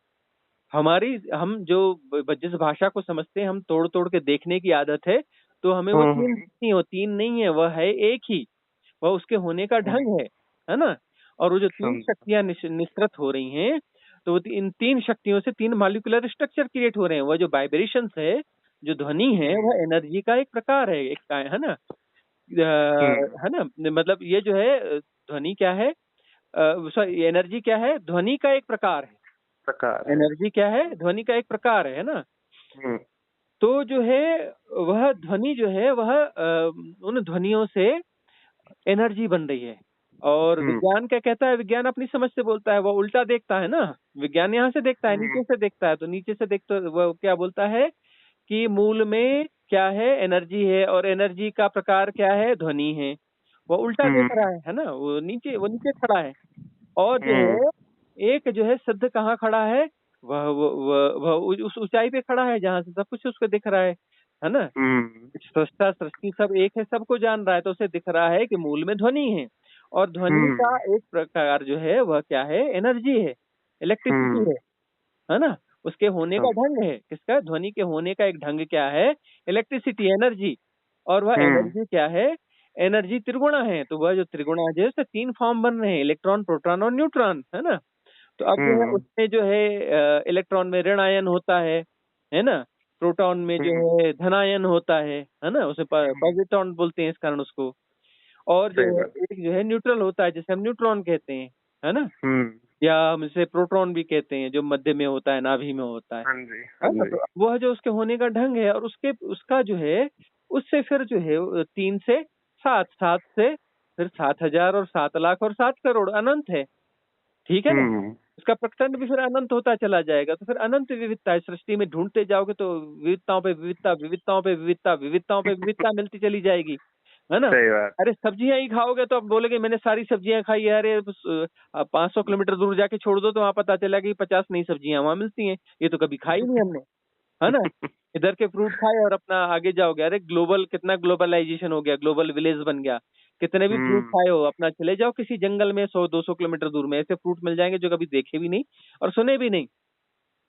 [SPEAKER 2] हम जो जिस भाषा को समझते हैं, हम तोड़ तोड़ के देखने की आदत है, तो हमें वो तीन
[SPEAKER 1] हम्म
[SPEAKER 2] नहीं, वो तीन नहीं है, वह है एक ही। वह उसके होने का
[SPEAKER 1] हम्म,
[SPEAKER 2] ढंग है ना। और वो जो तीन
[SPEAKER 1] समझा।
[SPEAKER 2] शक्तियां निसृत हो रही हैं, तो इन तीन शक्तियों से तीन मॉलिक्यूलर स्ट्रक्चर क्रिएट हो रहे हैं। वह जो वाइब्रेशंस है, जो ध्वनि है,
[SPEAKER 1] हम्म
[SPEAKER 2] वह एनर्जी का एक प्रकार है, एक है ना।
[SPEAKER 1] हम्म,
[SPEAKER 2] है ना, मतलब ये जो है ध्वनि क्या है, सॉरी, एनर्जी क्या है, ध्वनि का एक प्रकार है।
[SPEAKER 1] प्रकार है।
[SPEAKER 2] एनर्जी क्या है, ध्वनि का एक प्रकार है ना।
[SPEAKER 1] हम्म
[SPEAKER 2] तो जो है वह ध्वनि जो है वह उन ध्वनियों से एनर्जी बन रही है। और
[SPEAKER 1] हम्म
[SPEAKER 2] विज्ञान क्या कहता है, विज्ञान अपनी समझ से बोलता है, वो उल्टा देखता है ना। विज्ञान यहाँ से देखता है,
[SPEAKER 1] हम्म
[SPEAKER 2] नीचे से देखता है, तो नीचे से देखते वो क्या बोलता है कि मूल में क्या है, एनर्जी है, और एनर्जी का प्रकार क्या है, ध्वनि है। वो उल्टा देख
[SPEAKER 1] हम्म
[SPEAKER 2] रहा है ना, वो नीचे खड़ा है। और जो
[SPEAKER 1] हम्म
[SPEAKER 2] है एक जो है सिद्ध कहाँ खड़ा है, वह उस ऊंचाई पे खड़ा है जहां से सब कुछ उसको दिख रहा है ना।
[SPEAKER 1] हम्म
[SPEAKER 2] सृष्टा सृष्टि सब एक है, सबको जान रहा है, तो उसे दिख रहा है कि मूल में ध्वनि है। और ध्वनि का
[SPEAKER 1] हम्म
[SPEAKER 2] एक प्रकार जो है वह क्या है, एनर्जी है, इलेक्ट्रिसिटी
[SPEAKER 1] हम्म,
[SPEAKER 2] है ना। उसके होने का
[SPEAKER 1] समझ।
[SPEAKER 2] ढंग है, किसका, ध्वनि के होने का एक ढंग क्या है, इलेक्ट्रिसिटी, एनर्जी। और वह
[SPEAKER 1] हम्म
[SPEAKER 2] एनर्जी क्या है, एनर्जी त्रिगुणा है। तो वह जो त्रिगुणा है, उससे तीन फॉर्म बन रहे हैं, इलेक्ट्रॉन, प्रोटॉन और न्यूट्रॉन, है ना। तो अब जो है
[SPEAKER 1] हम्म
[SPEAKER 2] उसमें जो है इलेक्ट्रॉन में ऋण आयन होता है ना। प्रोटॉन में जो
[SPEAKER 1] हम्म,
[SPEAKER 2] है धनायन होता है ना, उसे
[SPEAKER 1] हम्म,
[SPEAKER 2] पॉजिट्रॉन बोलते हैं इस कारण उसको। और जो
[SPEAKER 1] सही
[SPEAKER 2] है
[SPEAKER 1] बात।
[SPEAKER 2] एक जो है न्यूट्रल होता है, जिसे हम न्यूट्रॉन कहते हैं, है ना।
[SPEAKER 1] हम्म,
[SPEAKER 2] या हम इसे प्रोटॉन भी कहते हैं, जो मध्य में होता है, नाभि में होता
[SPEAKER 1] हाँ जी हाँ
[SPEAKER 2] है ना।
[SPEAKER 1] जी।
[SPEAKER 2] तो वह जो उसके होने का ढंग है, और उसका जो है उससे फिर जो है 3 से 7, 7 से फिर 7,000 और 7 लाख और 7 करोड़ अनंत है। ठीक है ना।
[SPEAKER 1] हम्म
[SPEAKER 2] उसका प्रकटन भी फिर अनंत होता चला जाएगा। तो फिर अनंत विविधता है सृष्टि में, ढूंढते जाओगे तो विविधताओं पे विविधता, विविधताओं पे विविधता, विविधताओं पे विविधता मिलती चली जाएगी, है ना।
[SPEAKER 1] सही बात।
[SPEAKER 2] अरे सब्जियां ही खाओगे तो अब बोलोगे मैंने सारी सब्जियां खाई है। अरे 500 किलोमीटर दूर जाके छोड़ दो, तो वहां पता चला कि 50 नई सब्जियां वहां मिलती हैं, ये तो कभी खाई नहीं हमने, है ना। इधर के फ्रूट खाए और अपना आगे जाओगे, अरे ग्लोबल, कितना ग्लोबलाइजेशन हो गया, ग्लोबल विलेज बन गया। कितने भी फ्रूट
[SPEAKER 1] हम्म
[SPEAKER 2] खाए हो, अपना चले जाओ किसी जंगल में 100-200 किलोमीटर दूर में, ऐसे फ्रूट मिल जाएंगे जो कभी देखे भी नहीं और सुने भी नहीं,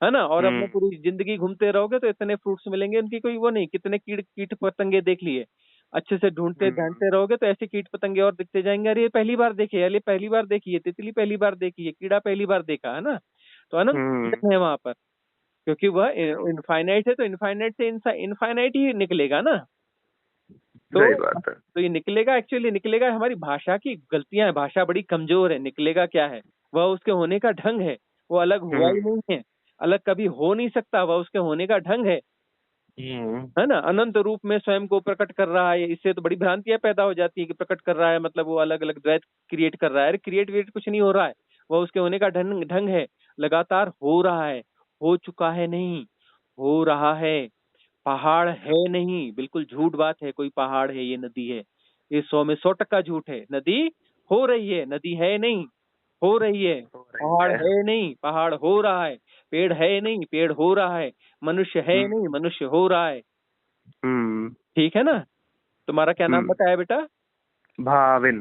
[SPEAKER 2] है ना। और अपने
[SPEAKER 1] हम्म
[SPEAKER 2] पूरी जिंदगी घूमते रहोगे तो इतने फ्रूट्स मिलेंगे, उनकी कोई वो नहीं, कितने कीट कीट पतंगे देख लिए। अच्छे से ढूंढते
[SPEAKER 1] हम्म
[SPEAKER 2] ढांढते रहोगे तो ऐसे कीट पतंगे और दिखते जाएंगे, अरे ये पहली बार देखे, अरे ये पहली बार देखी है, तितली पहली बार देखी है, कीड़ा पहली बार देखा, है ना। तो अनंत
[SPEAKER 1] हम्म,
[SPEAKER 2] है वहां पर, क्योंकि वह
[SPEAKER 1] समझा।
[SPEAKER 2] इनफाइनाइट है, तो इनफाइनाइट से इनफाइनाइट ही निकलेगा ना।
[SPEAKER 1] सही
[SPEAKER 2] तो
[SPEAKER 1] बात है।
[SPEAKER 2] तो ये निकलेगा, एक्चुअली निकलेगा, हमारी भाषा की गलतियां हैं, भाषा बड़ी कमजोर है। निकलेगा क्या है, वह उसके होने का ढंग है, वो अलग हुआ ही
[SPEAKER 1] हम्म
[SPEAKER 2] नहीं है, अलग कभी हो नहीं सकता, वह उसके होने का ढंग
[SPEAKER 1] हम्म
[SPEAKER 2] है ना। अनंत रूप में स्वयं को प्रकट कर रहा है, इससे तो बड़ी भ्रांतियां पैदा हो जाती है कि प्रकट कर रहा है मतलब वो अलग अलग द्वैत क्रिएट कर रहा है। अरे क्रिएट वेट कुछ नहीं हो रहा है, वह उसके होने का ढंग ढंग है, लगातार हो रहा है, हो चुका है नहीं, हो रहा है। पहाड़ है नहीं, बिल्कुल झूठ बात है, कोई पहाड़ है, ये नदी है, ये 100 में 100% झूठ है। नदी हो रही है, नदी है नहीं, हो रही है।
[SPEAKER 1] हो रही
[SPEAKER 2] पहाड़
[SPEAKER 1] है।
[SPEAKER 2] है नहीं, पहाड़ हो रहा है। पेड़ है नहीं, पेड़ हो रहा है। मनुष्य है
[SPEAKER 1] हम्म
[SPEAKER 2] नहीं, मनुष्य हो रहा है।
[SPEAKER 1] हम्म
[SPEAKER 2] ठीक है ना। तुम्हारा क्या नाम
[SPEAKER 1] हम्म,
[SPEAKER 2] बताया बेटा?
[SPEAKER 1] भाविन।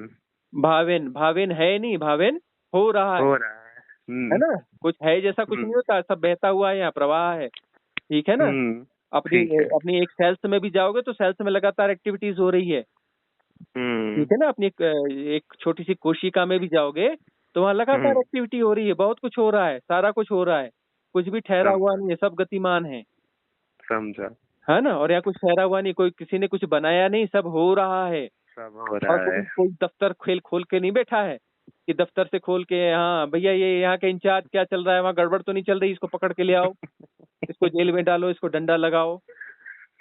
[SPEAKER 2] भावेन, भावेन है नहीं, भावेन हो रहा
[SPEAKER 1] हो रहा है।
[SPEAKER 2] है ना। कुछ है जैसा कुछ नहीं होता, सब बहता हुआ है, यहाँ प्रवाह है। ठीक है ना।
[SPEAKER 1] हम्म,
[SPEAKER 2] अपनी
[SPEAKER 1] ठीक है।
[SPEAKER 2] अपनी एक सेल्स में भी जाओगे तो सेल्स में लगातार एक्टिविटीज हो रही है।
[SPEAKER 1] हम्म,
[SPEAKER 2] ठीक है ना। अपनी एक छोटी सी कोशिका में भी जाओगे तो वहाँ लगातार
[SPEAKER 1] हम्म,
[SPEAKER 2] एक्टिविटी हो रही है, बहुत कुछ हो रहा है, सारा कुछ हो रहा है, कुछ भी ठहरा हुआ
[SPEAKER 1] समझा
[SPEAKER 2] नहीं है, सब गतिमान है।
[SPEAKER 1] समझा।
[SPEAKER 2] है ना। और यहाँ कुछ ठहरा हुआ नहीं, कोई किसी ने कुछ बनाया नहीं, सब हो रहा है।
[SPEAKER 1] सब हो
[SPEAKER 2] और
[SPEAKER 1] रहा है।
[SPEAKER 2] कोई कोई दफ्तर खेल खोल के नहीं बैठा है कि दफ्तर से खोल के, हाँ भैया ये यहाँ के इंचार्ज क्या चल रहा है, वहाँ गड़बड़ तो नहीं चल रही, इसको पकड़ के ले आओ, इसको जेल में डालो, इसको डंडा लगाओ,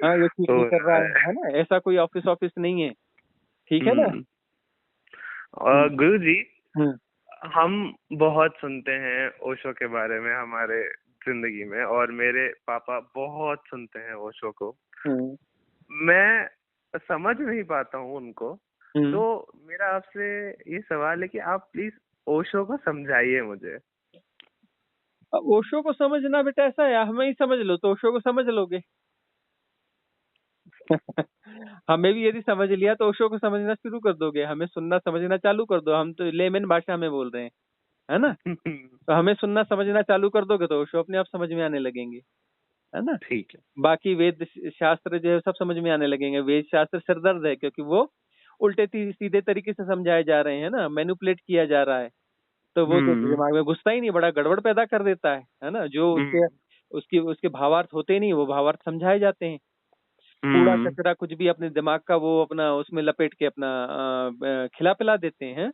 [SPEAKER 2] हाँ ये ठीक
[SPEAKER 1] हो
[SPEAKER 2] नहीं कर रहा
[SPEAKER 1] रहा
[SPEAKER 2] है ना। ऐसा कोई ऑफिस ऑफिस नहीं है। ठीक है ना।
[SPEAKER 1] है।
[SPEAKER 2] हम्म
[SPEAKER 1] और गुरु जी,
[SPEAKER 2] हम्म
[SPEAKER 1] हम बहुत सुनते हैं ओशो के बारे में हमारे जिंदगी में, और मेरे पापा बहुत सुनते हैं ओशो को।
[SPEAKER 2] हम्म
[SPEAKER 1] मैं समझ नहीं पाता हूँ उनको। तो
[SPEAKER 2] हम्म।
[SPEAKER 1] मेरा आपसे ये सवाल है कि आप प्लीज ओशो को समझाइए मुझे।
[SPEAKER 2] अब ओशो को समझना बेटा ऐसा है, हमें ही समझ लो तो ओशो को समझ लोगे। हमें भी यदि समझ लिया तो ओशो को समझना शुरू कर दोगे, हमें सुनना समझना चालू कर दो, हम तो लेमन भाषा में बोल रहे हैं, है ना? तो हमें सुनना समझना चालू कर दोगे तो शो अपने आप समझ में आने लगेंगे, है ना?
[SPEAKER 1] ठीक है।
[SPEAKER 2] बाकी वेद शास्त्र जो है सब समझ में आने लगेंगे। वेद शास्त्र सिरदर्द है, क्योंकि वो उल्टे सीधे तरीके से समझाए जा रहे हैं ना, मैनिपुलेट किया जा रहा है। तो वो तो
[SPEAKER 1] हम्म।
[SPEAKER 2] दिमाग में घुसता ही नहीं, बड़ा गड़बड़ पैदा कर देता है ना? जो उसके
[SPEAKER 1] हम्म।
[SPEAKER 2] उसके उसके भावार्थ होते नहीं, वो भावार्थ समझाए जाते हैं। कूड़ा
[SPEAKER 1] हम्म।
[SPEAKER 2] कचरा कुछ भी अपने दिमाग का वो अपना उसमें लपेट के अपना खिला पिला देते हैं।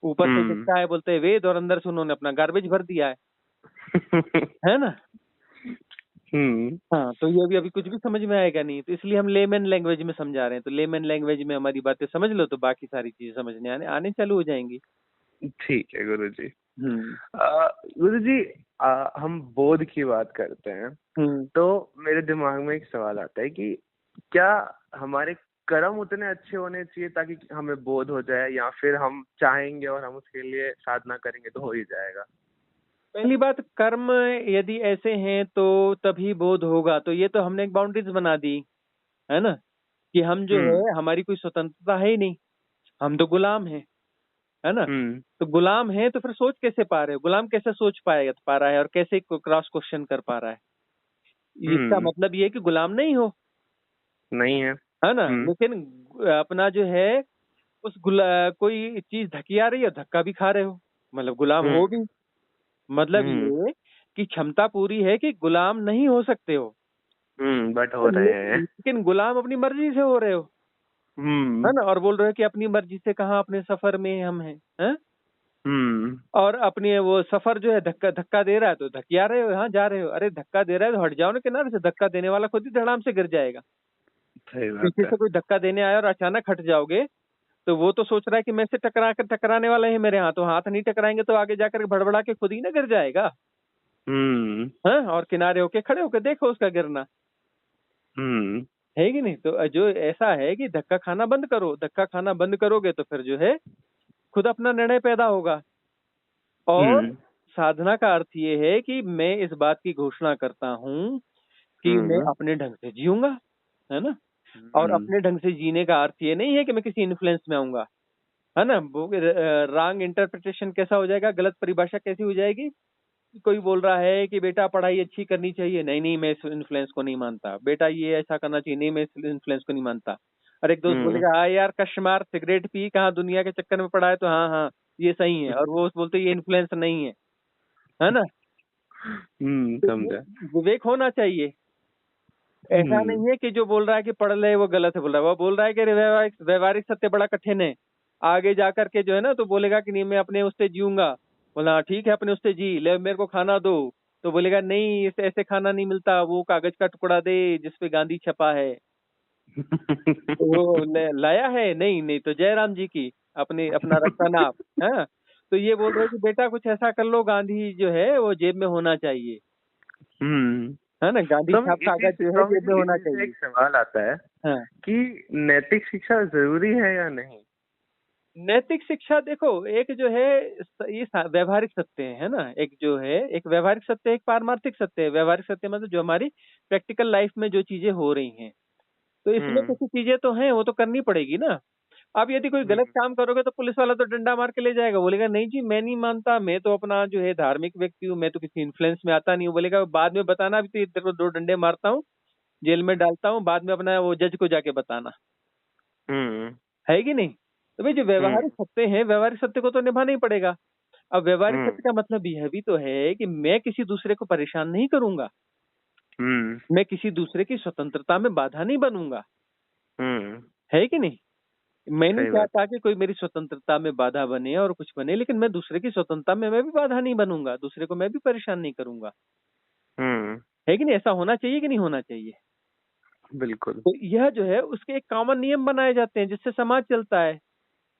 [SPEAKER 2] ऊपर से
[SPEAKER 1] हम्म।
[SPEAKER 2] दिखता है बोलते हैं वेद, और अंदर से उन्होंने अपना गार्बेज भर दिया है ना?
[SPEAKER 1] हम्म।
[SPEAKER 2] हाँ, तो ये अभी कुछ भी समझ में आएगा नहीं, तो इसलिए हम लेमन लैंग्वेज में समझा रहे हैं। तो लेमन लैंग्वेज में हमारी बातें समझ लो तो बाकी सारी चीजें समझने आने आने चालू हो जाएंगी।
[SPEAKER 1] ठीक है गुरुजी।
[SPEAKER 2] हम्म।
[SPEAKER 1] गुरुजी, हम बोध की बात करते हैं
[SPEAKER 2] हम्म।
[SPEAKER 1] तो मेरे दिमाग में एक सवाल आता है कि क्या हमारे कर्म उतने अच्छे होने चाहिए ताकि हमें बोध हो जाए, या फिर हम चाहेंगे और हम उसके लिए साधना करेंगे तो हो ही जाएगा?
[SPEAKER 2] पहली बात, कर्म यदि ऐसे हैं तो तभी बोध होगा। तो ये तो हमने एक बाउंड्रीज बना दी, है ना, कि हम जो
[SPEAKER 1] हम्म।
[SPEAKER 2] है हमारी कोई स्वतंत्रता है ही नहीं, हम तो गुलाम हैं, है ना?
[SPEAKER 1] हम्म।
[SPEAKER 2] तो गुलाम है तो फिर सोच कैसे पा रहे हो? गुलाम कैसे सोच पाएगा पा रहा है और कैसे क्रॉस क्वेश्चन कर पा रहा है? इसका
[SPEAKER 1] हम्म।
[SPEAKER 2] मतलब ये है कि गुलाम नहीं हो,
[SPEAKER 1] नहीं है।
[SPEAKER 2] है ना?
[SPEAKER 1] हम्म।
[SPEAKER 2] लेकिन अपना जो है उस कोई चीज धकी आ रही है, धक्का भी खा रहे हो, मतलब गुलाम
[SPEAKER 1] हम्म।
[SPEAKER 2] हो भी। मतलब
[SPEAKER 1] हम्म।
[SPEAKER 2] ये कि क्षमता पूरी है कि गुलाम नहीं हो सकते हो,
[SPEAKER 1] बट हो रहे हैं।
[SPEAKER 2] लेकिन गुलाम अपनी मर्जी से हो रहे हो, है
[SPEAKER 1] हम्म।
[SPEAKER 2] ना? और बोल रहे हो कि अपनी मर्जी से कहाँ, अपने सफर में हम हैं?
[SPEAKER 1] हम्म।
[SPEAKER 2] और अपनी वो सफर जो है धक्का धक्का दे रहा है तो धकिया रहे हो, हाँ जा रहे हो। अरे धक्का दे रहा है तो हट जाओ ना किनारे से, धक्का देने वाला खुद ही धड़ाम से गिर जाएगा।
[SPEAKER 1] सही बात
[SPEAKER 2] पीछे
[SPEAKER 1] है।
[SPEAKER 2] से कोई धक्का देने आया और अचानक हट जाओगे तो वो तो सोच रहा है कि मैं से टकराने वाला है मेरे, हाथों हाथ नहीं टकराएंगे तो आगे जाकर भड़बड़ा के खुद ही ना गिर जाएगा।
[SPEAKER 1] हम्म।
[SPEAKER 2] हाँ, और किनारे होके खड़े होके देखो उसका गिरना,
[SPEAKER 1] हम्म।
[SPEAKER 2] है कि नहीं? तो जो ऐसा है कि धक्का खाना बंद करो, धक्का खाना बंद करोगे तो फिर जो है खुद अपना निर्णय पैदा होगा। और
[SPEAKER 1] हम्म।
[SPEAKER 2] साधना का अर्थ ये है कि मैं इस बात की घोषणा करता हूँ कि मैं
[SPEAKER 1] हम्म।
[SPEAKER 2] अपने ढंग से जीऊंगा, है ना? और
[SPEAKER 1] हम्म।
[SPEAKER 2] अपने ढंग से जीने का अर्थ ये नहीं है कि मैं किसी इन्फ्लुएंस में आऊंगा, है ना? रॉन्ग इंटरप्रिटेशन कैसा हो जाएगा, गलत परिभाषा कैसी हो जाएगी? कोई बोल रहा है कि बेटा पढ़ाई अच्छी करनी चाहिए, नहीं नहीं मैं इस इन्फ्लुएंस को नहीं मानता। बेटा ये ऐसा करना चाहिए, नहीं मैं इस इन्फ्लुएंस को नहीं मानता। और एक दोस्त
[SPEAKER 1] हम्म।
[SPEAKER 2] बोलेगा हाँ यार कश्मार सिगरेट पी, कहाँ दुनिया के चक्कर में पड़ा है, तो हाँ हाँ ये सही है, और वो बोलते ये इन्फ्लुएंस नहीं है ना? तो ये
[SPEAKER 1] समझा।
[SPEAKER 2] विवेक होना चाहिए। ऐसा
[SPEAKER 1] हम्म।
[SPEAKER 2] नहीं है कि जो बोल रहा है कि पढ़ ले वो गलत है बोल रहा है, वो बोल रहा है कि व्यवहारिक व्यवहारिक सत्य बड़ा कठिन है, आगे जाकर के जो है ना तो बोलेगा कि नहीं मैं अपने उससे जीऊंगा। बोला हाँ ठीक है अपने उससे जी ले, मेरे को खाना दो। तो बोलेगा नहीं इसे ऐसे खाना नहीं मिलता, वो कागज का टुकड़ा दे जिसपे गांधी छपा है। तो वो लाया है, नहीं नहीं तो जयराम जी की अपने अपना रखता नाप। हाँ, तो ये बोल रहे हैं कि बेटा कुछ ऐसा कर लो, गांधी जो है वो जेब में होना चाहिए,
[SPEAKER 1] हम्म।
[SPEAKER 2] है ना? गांधी
[SPEAKER 1] स्वामी,
[SPEAKER 2] छाप कागज जो है
[SPEAKER 1] स्वामी
[SPEAKER 2] जेब में
[SPEAKER 1] जी,
[SPEAKER 2] होना
[SPEAKER 1] इसी से
[SPEAKER 2] चाहिए।
[SPEAKER 1] एक सवाल आता है
[SPEAKER 2] हाँ,
[SPEAKER 1] कि नैतिक शिक्षा जरूरी है या नहीं?
[SPEAKER 2] नैतिक शिक्षा देखो, एक जो है ये व्यवहारिक सत्य है ना, एक जो है एक व्यवहारिक सत्य है, एक पारमार्थिक सत्य है। व्यवहारिक सत्य मतलब जो हमारी प्रैक्टिकल लाइफ में जो चीजें हो रही हैं, तो इसमें
[SPEAKER 1] हम्म।
[SPEAKER 2] कुछ चीजें तो हैं वो तो करनी पड़ेगी ना। अब यदि कोई गलत
[SPEAKER 1] हम्म।
[SPEAKER 2] काम करोगे तो पुलिस वाला तो डंडा मार के ले जाएगा, बोलेगा नहीं जी मैं नहीं मानता, मैं तो अपना जो है धार्मिक व्यक्ति हूँ, मैं तो किसी इन्फ्लुएंस में आता नहीं हूँ। बोलेगा बाद में बताना, अभी तो तेरे को 2 डंडे मारता हूँ, जेल में डालता हूँ, बाद में अपना वो जज को जाके बताना,
[SPEAKER 1] हम्म।
[SPEAKER 2] है कि नहीं? तो भाई जो
[SPEAKER 1] हम्म।
[SPEAKER 2] व्यवहारिक सत्य है, व्यवहारिक सत्य को तो निभाना ही पड़ेगा। अब व्यवहारिक
[SPEAKER 1] हम्म।
[SPEAKER 2] सत्य का मतलब यह भी तो है कि मैं किसी दूसरे को परेशान नहीं करूंगा,
[SPEAKER 1] हम्म।
[SPEAKER 2] मैं किसी दूसरे की स्वतंत्रता में बाधा नहीं बनूंगा,
[SPEAKER 1] हम्म।
[SPEAKER 2] है कि नहीं? मैं नहीं
[SPEAKER 1] सही बात
[SPEAKER 2] चाहता
[SPEAKER 1] है।
[SPEAKER 2] कि कोई मेरी स्वतंत्रता में बाधा बने और कुछ बने, लेकिन मैं दूसरे की स्वतंत्रता में मैं भी बाधा नहीं बनूंगा, दूसरे को मैं भी परेशान नहीं करूंगा,
[SPEAKER 1] हम्म।
[SPEAKER 2] है कि नहीं? ऐसा होना चाहिए कि नहीं होना चाहिए?
[SPEAKER 1] बिल्कुल।
[SPEAKER 2] तो यह जो है उसके एक कॉमन नियम बनाए जाते हैं जिससे समाज चलता है,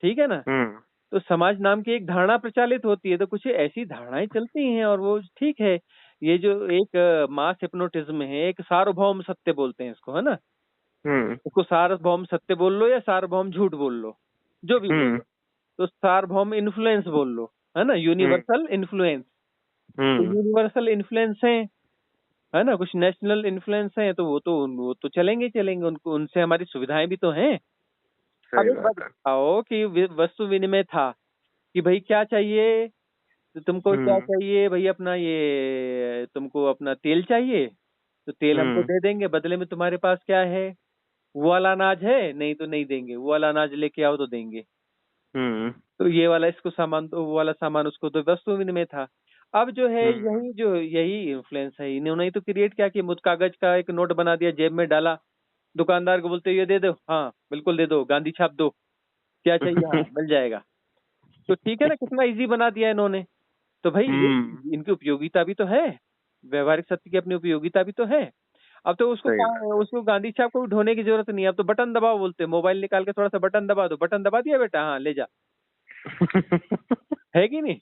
[SPEAKER 2] ठीक है ना?
[SPEAKER 1] हम्म।
[SPEAKER 2] तो समाज नाम की एक धारणा प्रचालित होती है, तो कुछ ऐसी धारणाएं चलती हैं और वो ठीक है। ये जो एक मास हिप्नोटिज्म है, एक सार्वभौम सत्य बोलते हैं इसको, है ना?
[SPEAKER 1] हम्म।
[SPEAKER 2] उसको सार्वभौम सत्य बोल लो या सार्वभौम झूठ बोल लो, जो भी
[SPEAKER 1] हम्म।
[SPEAKER 2] बोलो। तो सार्वभौम इन्फ्लुएंस बोल लो, है ना?
[SPEAKER 1] हम्म।
[SPEAKER 2] Universal influence. तो
[SPEAKER 1] हम्म।
[SPEAKER 2] यूनिवर्सल इन्फ्लुएंस है ना? कुछ नेशनल इन्फ्लुएंस है तो वो तो चलेंगे ही चलेंगे, उनको उनसे हमारी सुविधाएं भी तो हैं। अब
[SPEAKER 1] सही
[SPEAKER 2] एक बात
[SPEAKER 1] बात है।
[SPEAKER 2] बताओ कि वस्तु विनिमय था कि भाई क्या चाहिए, तो तुमको क्या
[SPEAKER 1] हम्म।
[SPEAKER 2] चाहिए भाई, अपना ये तुमको अपना तेल चाहिए, तो तेल हमको
[SPEAKER 1] हम्म।
[SPEAKER 2] दे देंगे, बदले में तुम्हारे पास क्या है, वो वाला अनाज है, नहीं तो नहीं देंगे, वो वाला अनाज लेके आओ तो देंगे।
[SPEAKER 1] हम्म।
[SPEAKER 2] तो ये वाला इसको सामान, तो वो वाला सामान उसको, तो वस्तु विनिमय था। अब
[SPEAKER 1] हम्म।
[SPEAKER 2] जो यही इन्फ्लुएंस है, इन्होंने ही तो क्रिएट किया कि मुझ कागज का एक नोट बना दिया, जेब में डाला, दुकानदार को बोलते ये दे दो, हाँ बिल्कुल दे दो, गांधी छाप दो, क्या चाहिए, हाँ मिल जाएगा। तो ठीक है ना, कितना इजी बना दिया इन्होंने। तो भाई ये
[SPEAKER 1] हम्म।
[SPEAKER 2] इनकी उपयोगिता भी तो है, व्यवहारिक सत्य की अपनी उपयोगिता भी तो है। अब तो
[SPEAKER 1] सही बात है।
[SPEAKER 2] उसको गांधी छाप को ढोने की जरूरत नहीं है, अब तो बटन दबाओ बोलते हैं, मोबाइल निकाल के थोड़ा सा बटन दबा दो, बटन दबा दिया बेटा, हाँ ले जा, है कि नहीं।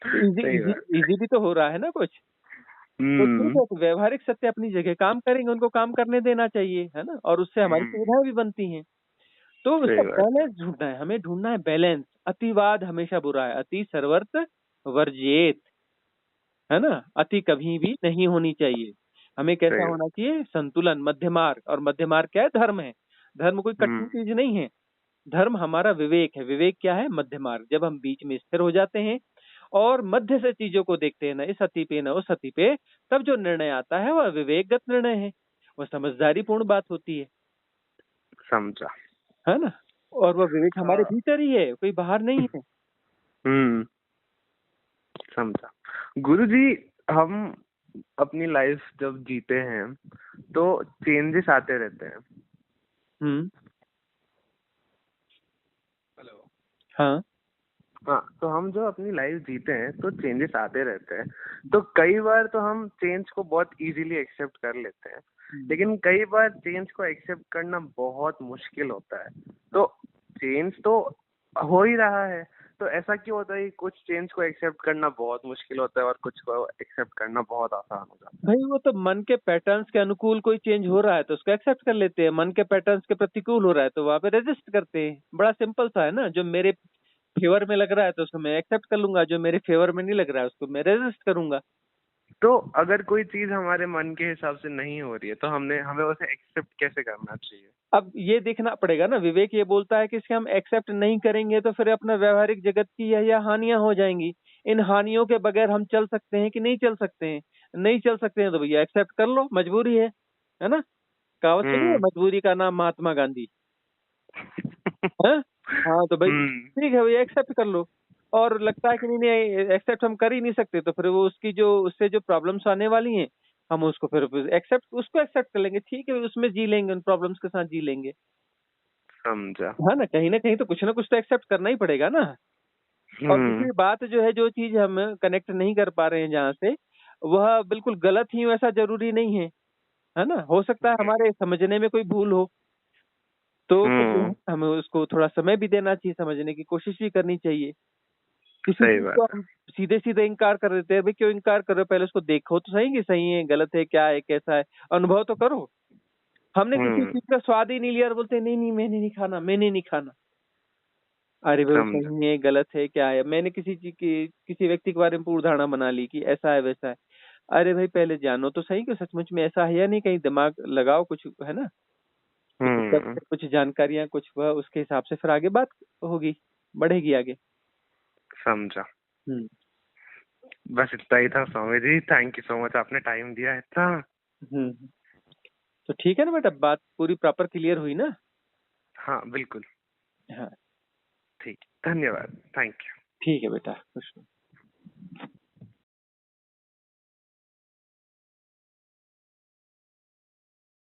[SPEAKER 2] तो इजी
[SPEAKER 1] सही
[SPEAKER 2] इजी
[SPEAKER 1] बात है।
[SPEAKER 2] इजी भी तो हो रहा है ना कुछ। तो ठीक
[SPEAKER 1] हम्म।
[SPEAKER 2] है, तो व्यवहारिक सत्य अपनी जगह काम करेंगे, उनको काम करने देना चाहिए, है ना, और उससे हमारी
[SPEAKER 1] हम्म।
[SPEAKER 2] सुविधाएं भी बनती हैं। तो उसका
[SPEAKER 1] सही बात है।
[SPEAKER 2] बैलेंस ढूंढना है, हमें ढूंढना है बैलेंस। अतिवाद हमेशा बुरा है, अति सर्वत्र वर्जेत, है ना, अति कभी भी नहीं होनी चाहिए। हमें कैसा
[SPEAKER 1] सही
[SPEAKER 2] होना
[SPEAKER 1] बात।
[SPEAKER 2] चाहिए, संतुलन, मध्य मार्ग। और मध्य मार्ग क्या है, धर्म है। धर्म कोई कठिन
[SPEAKER 1] हम्म।
[SPEAKER 2] चीज नहीं है। धर्म हमारा विवेक है। विवेक क्या है, मध्य मार्ग। जब हम बीच में स्थिर हो जाते हैं और मध्य से चीजों को देखते हैं, ना इस अति पे ना उस अति पे, तब जो निर्णय आता है वह विवेकगत निर्णय है, वह समझदारी पूर्ण बात होती
[SPEAKER 1] समझा।
[SPEAKER 2] है ना। और वह विवेक हमारे
[SPEAKER 1] हाँ।
[SPEAKER 2] भीतर ही है, कोई बाहर नहीं है।
[SPEAKER 1] हम्म। समझा। गुरुजी, हम अपनी लाइफ जब जीते हैं तो चेंजेस आते रहते हैं।
[SPEAKER 2] हम्म।
[SPEAKER 1] हेलो।
[SPEAKER 2] हाँ।
[SPEAKER 1] हाँ, तो हम जो अपनी लाइफ जीते हैं तो चेंजेस आते रहते हैं। तो कई बार तो हम चेंज को बहुत इजीली एक्सेप्ट कर लेते हैं,
[SPEAKER 2] हम्म।
[SPEAKER 1] लेकिन कई बार चेंज को एक्सेप्ट करना बहुत मुश्किल होता है। तो चेंज तो हो ही रहा है, तो ऐसा क्यों होता है कि कुछ चेंज को एक्सेप्ट करना बहुत मुश्किल होता है और कुछ को एक्सेप्ट करना बहुत आसान हो जाता है?
[SPEAKER 2] भाई वो तो मन के पैटर्न्स के अनुकूल कोई चेंज हो रहा है तो उसको एक्सेप्ट कर लेते हैं, मन के पैटर्न्स के प्रतिकूल हो रहा है तो वहां पे रेजिस्ट करते हैं। बड़ा सिंपल सा है ना, जो मेरे फेवर में लग रहा है तो उसको मैं एक्सेप्ट कर लूंगा, जो मेरे फेवर में नहीं लग रहा है उसको मैं रेजिस्ट करूंगा।
[SPEAKER 1] तो अगर कोई चीज हमारे मन के हिसाब से नहीं हो रही है तो हमने हमें उसे एक्सेप्ट कैसे करना चाहिए?
[SPEAKER 2] अब ये देखना पड़ेगा ना, विवेक ये बोलता है कि इसे हम एक्सेप्ट नहीं करेंगे तो फिर अपना व्यवहारिक जगत की यह हानियां हो जाएंगी। इन हानियों के बगैर हम चल सकते हैं कि नहीं चल सकते हैं? नहीं चल सकते हैं तो भैया एक्सेप्ट कर लो, मजबूरी है ना। कहावत सुनी है,
[SPEAKER 1] हम्म।
[SPEAKER 2] मजबूरी का नाम महात्मा गांधी, है। हाँ तो भाई
[SPEAKER 1] हम्म।
[SPEAKER 2] ठीक है भैया, एक्सेप्ट कर लो। और लगता है कि नहीं नहीं एक्सेप्ट हम कर ही नहीं सकते, तो फिर वो उसकी जो उससे जो प्रॉब्लम्स आने वाली हैं, हम उसको फिर एक्सेप्ट कर लेंगे, ठीक है, उसमें जी लेंगे, उन प्रॉब्लम्स के साथ जी लेंगे।
[SPEAKER 1] समझा।
[SPEAKER 2] हाँ ना कहीं तो कुछ ना कुछ तो एक्सेप्ट करना ही पड़ेगा ना। और
[SPEAKER 1] हम्म।
[SPEAKER 2] दूसरी बात जो है, जो चीज हम कनेक्ट नहीं कर पा रहे हैं जहाँ से, वह बिल्कुल गलत ही हो ऐसा जरूरी नहीं है ना। हो सकता है हमारे समझने में कोई भूल हो, तो फिर
[SPEAKER 1] हम्म।
[SPEAKER 2] हमें उसको थोड़ा समय भी देना चाहिए, समझने की कोशिश भी करनी चाहिए। किसी
[SPEAKER 1] सही
[SPEAKER 2] चीज को
[SPEAKER 1] बात है।
[SPEAKER 2] हम सीधे सीधे इनकार कर देते हैं, भाई क्यों इनकार कर रहे हो, पहले उसको देखो तो सही कि सही है गलत है क्या है कैसा है, अनुभव तो करो। हमने किसी
[SPEAKER 1] हम्म।
[SPEAKER 2] चीज का स्वाद ही नहीं लिया और बोलते हैं, नहीं नहीं मैंने नहीं खाना, मैंने नहीं खाना। अरे भाई वो
[SPEAKER 1] समझा।
[SPEAKER 2] सही है गलत है क्या है, मैंने किसी व्यक्ति के बारे में पूर्ण धारणा बना ली कि ऐसा है वैसा है। अरे भाई पहले जानो तो सही कि सचमुच में ऐसा है या नहीं, कहीं दिमाग लगाओ कुछ, है ना। कुछ
[SPEAKER 1] हम्म।
[SPEAKER 2] तथ्य, कुछ जानकारियां, कुछ वह उसके हिसाब से फिर आगे बात होगी, बढ़ेगी आगे।
[SPEAKER 1] समझा।
[SPEAKER 2] हम्म।
[SPEAKER 1] बस इतना ही था Swami ji, thank you so much, आपने टाइम दिया इतना।
[SPEAKER 2] हम्म। तो ठीक है ना बेटा, बात पूरी प्रॉपर क्लियर हुई ना।
[SPEAKER 1] हाँ बिल्कुल।
[SPEAKER 2] हाँ।
[SPEAKER 1] ठीक, धन्यवाद, थैंक यू।
[SPEAKER 2] ठीक है बेटा, खुश रहो।